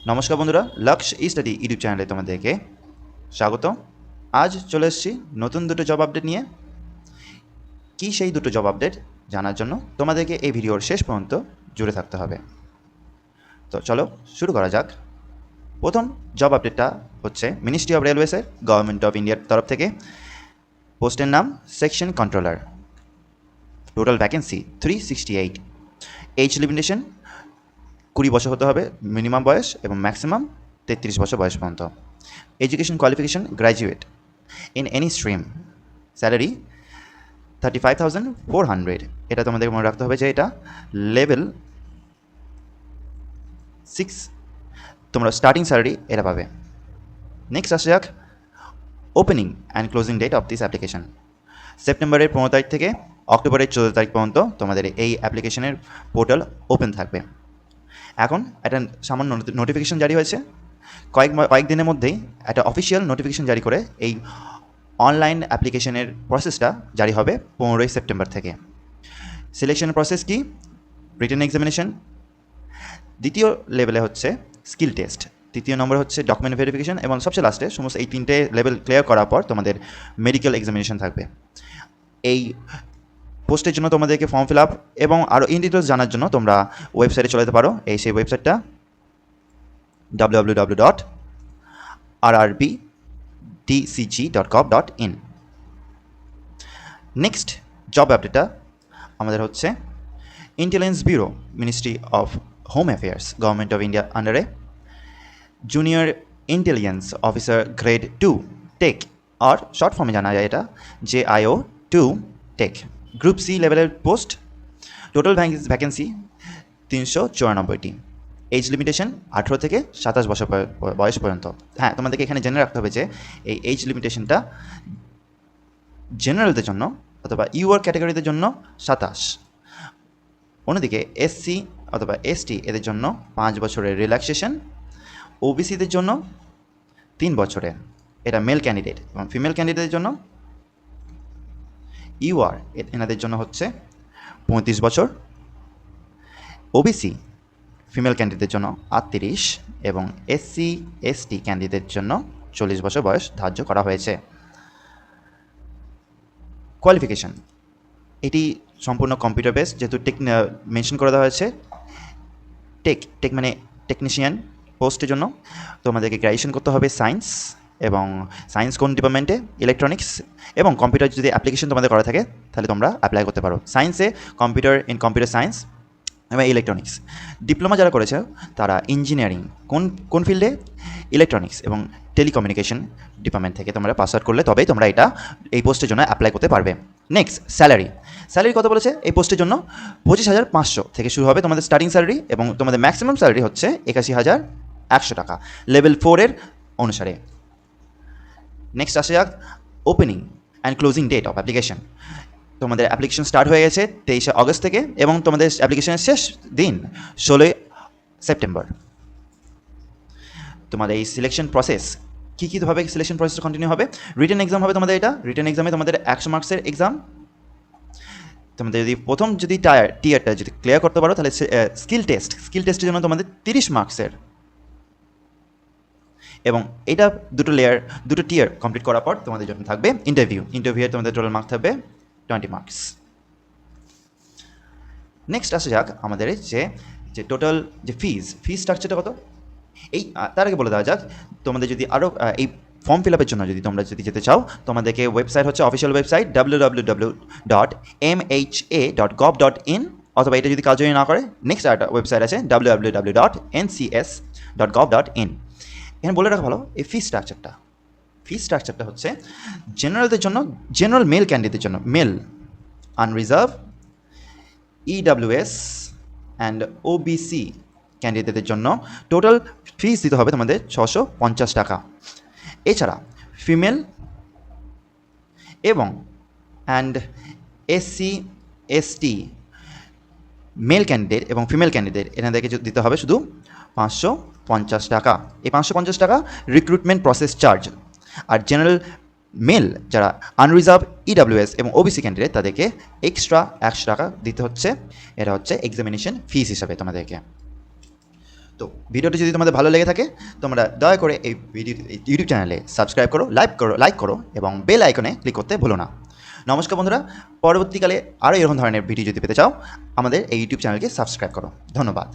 নমস্কার বন্ধুরা, লক্ষ স্টাডি ইউটিউব চ্যানেলে তোমাদেরকে স্বাগত। আজ চলে এসেছি নতুন দুটো জব আপডেট নিয়ে। কি সেই দুটো জব আপডেট জানার জন্য তোমাদেরকে এই ভিডিওর শেষ পর্যন্ত জুড়ে থাকতে হবে। তো চলো শুরু করা যাক। প্রথম জব আপডেটটা হচ্ছে মিনিস্ট্রি অফ রেলওয়েসের গভর্নমেন্ট অফ ইন্ডিয়ার তরফ থেকে। পোস্টের নাম section controller. Total vacancy 368। Age limitation 20 বছর হতে হবে মিনিমাম বয়স, এবং ম্যাক্সিমাম 33 বছর বয়স পর্যন্ত। Education qualification graduate in any stream. Salary 35,400। এটা তোমাদের মনে রাখতে হবে যে এটা লেভেল 6, তোমরা স্টার্টিং স্যালারি এটা পাবে। নেক্সট আসে যাক opening and closing date of this application. সেপ্টেম্বরের 15 তারিখ থেকে অক্টোবরের 14 তারিখ পর্যন্ত তোমাদের এই অ্যাপ্লিকেশনের পোর্টাল ওপেন থাকবে। এখন একটা সামান্য নোটিফিকেশন জারি হয়েছে, কয়েকদিনের মধ্যেই একটা অফিসিয়াল নোটিফিকেশন জারি করে এই অনলাইন অ্যাপ্লিকেশনের প্রসেসটা জারি হবে 15 সেপ্টেম্বর থেকে। সিলেকশন প্রসেস কি? রিটেন এক্সামিনেশন, দ্বিতীয় লেভেলে হচ্ছে স্কিল টেস্ট, তৃতীয় নম্বরে হচ্ছে ডকুমেন্ট ভেরিফিকেশন, এবং সবচেয়ে লাস্টে সমস্ত এই তিনটে লেভেল ক্লিয়ার করার পর তোমাদের মেডিকেল এক্সামিনেশন থাকবে। এই পোস্টের জন্য তোমাদেরকে ফর্ম ফিল আপ এবং আরও ইন ডিটেলস জানার জন্য তোমরা ওয়েবসাইটে চলে যেতে পারো। এই সেই ওয়েবসাইটটা www.rrbdcg.gov.in। নেক্সট জব আপডেটটা আমাদের হচ্ছে intelligence bureau, ministry of home affairs, government of India আন্ডারে junior intelligence officer grade 2 tech, আর শর্ট ফর্মে জানা যায় এটা JIO 2 টেক, গ্রুপ সি লেভেলের পোস্ট। টোটাল ভ্যাকেন্সি 394টি। এজ লিমিটেশন 18 থেকে 27 বছর বয়স পর্যন্ত। হ্যাঁ, তোমাদেরকে এখানে জেনে রাখতে হবে যে এই এজ লিমিটেশনটা জেনারেলদের জন্য অথবা ইউআর ক্যাটাগরিদের জন্য 27। অন্যদিকে SC অথবা ST এদের জন্য 5 বছরের রিল্যাক্সেশন, ওবিসিদের জন্য 3 বছরের, এটা মেল ক্যান্ডিডেট, এবং ফিমেল ক্যান্ডিডেটের জন্য ইউআর এনাদের জন্য হচ্ছে 35 বছর, ওবিসি ফিমেল ক্যান্ডিডেটের জন্য 38, এবং SC ST ক্যান্ডিডেটের জন্য 40 বছর বয়স ধার্য করা হয়েছে। কোয়ালিফিকেশান এটি সম্পূর্ণ কম্পিউটার বেস, যেহেতু মেনশন করে দেওয়া হয়েছে টেক মানে টেকনিশিয়ান পোস্টের জন্য তোমাদেরকে গ্র্যাজুয়েশন করতে হবে সায়েন্স, এবং সায়েন্স কোন ডিপার্টমেন্টে? ইলেকট্রনিক্স, এবং কম্পিউটার যদি অ্যাপ্লিকেশন তোমাদের করা থাকে তাহলে তোমরা অ্যাপ্লাই করতে পারো সায়েন্সে কম্পিউটার কম্পিউটার সায়েন্স এবং ইলেকট্রনিক্স। ডিপ্লোমা যারা করেছে তারা ইঞ্জিনিয়ারিং কোন ফিল্ডে? ইলেকট্রনিক্স এবং টেলিকমিউনিকেশন ডিপার্টমেন্ট থেকে তোমরা পাস আউট করলে তবেই তোমরা এই পোস্টের জন্য অ্যাপ্লাই করতে পারবে। নেক্সট স্যালারি কত বলেছে এই পোস্টের জন্য? 25,500 থেকে শুরু হবে তোমাদের স্টার্টিং স্যালারি, এবং তোমাদের ম্যাক্সিমাম স্যালারি হচ্ছে 81,100 টাকা লেভেল 4-এর অনুসারে। নেক্সট আসে যাক opening and closing date of application. তোমাদের অ্যাপ্লিকেশন স্টার্ট হয়ে গেছে 23 আগস্ট থেকে, এবং তোমাদের অ্যাপ্লিকেশনের শেষ দিন 16 সেপ্টেম্বর। তোমাদের এই সিলেকশন প্রসেস কীভাবে সিলেকশন প্রসেসটা কন্টিনিউ হবে? রিটেন এক্সাম হবে তোমাদের। এটা রিটেন এক্সামে তোমাদের 100 মার্কসের এক্সাম। তোমাদের যদি প্রথম টিয়ারটা যদি ক্লিয়ার করতে পারো তাহলে স্কিল টেস্টের জন্য তোমাদের 30 মার্কসের, এবং এটা দুটো টিয়ার কমপ্লিট করার পর তোমাদের জন্য থাকবে ইন্টারভিউয়ে তোমাদের টোটাল মার্ক থাকবে 20 মার্কস। নেক্সট আসা যাক আমাদের যে টোটাল যে ফিজ স্ট্রাকচারটা কত, তার আগে বলে দেওয়া যাক তোমাদের যদি আরও এই ফর্ম ফিল আপের জন্য যদি তোমরা যেতে চাও, তোমাদেরকে ওয়েবসাইট হচ্ছে অফিসিয়াল ওয়েবসাইট www.mha.gov.in, অথবা এটা যদি কার্যকরী না করে নেক্সট একটা ওয়েবসাইট আছে www.ncs.gov.in। এখানে বলে রাখা ভালো এই ফিজ স্ট্রাকচারটা হচ্ছে জেনারেলদের জন্য, জেনারেল মেল ক্যান্ডিডেটের জন্য male unreserved, EWS and OBC ক্যান্ডিডেটদের জন্য টোটাল ফিস দিতে হবে তোমাদের 650 টাকা। এছাড়া ফিমেল এবং SC ST মেল ক্যান্ডিডেট এবং ফিমেল ক্যান্ডিডেট এনাদেরকে দিতে হবে শুধু 550 টাকা। এই 550 টাকা রিক্রুটমেন্ট প্রসেস চার্জ। আর জেনারেল মেল যারা আনরিজার্ভ, EWS এবং OBC ক্যান্ডিডেট তাদেরকে এক্সট্রা 100 টাকা দিতে হচ্ছে। এটা হচ্ছে এক্সামিনেশন ফিস হিসাবে তোমাদেরকে। তো ভিডিওটি যদি তোমাদের ভালো লেগে থাকে তোমরা দয়া করে এই ইউটিউব চ্যানেলে সাবস্ক্রাইব করো, লাইক করো এবং বেল আইকনে ক্লিক করতে ভুলো না। নমস্কার বন্ধুরা, পরবর্তীকালে আরও এরকম ধরনের ভিডিও যদি পেতে চাও আমাদের এই ইউটিউব চ্যানেলকে সাবস্ক্রাইব করো। ধন্যবাদ।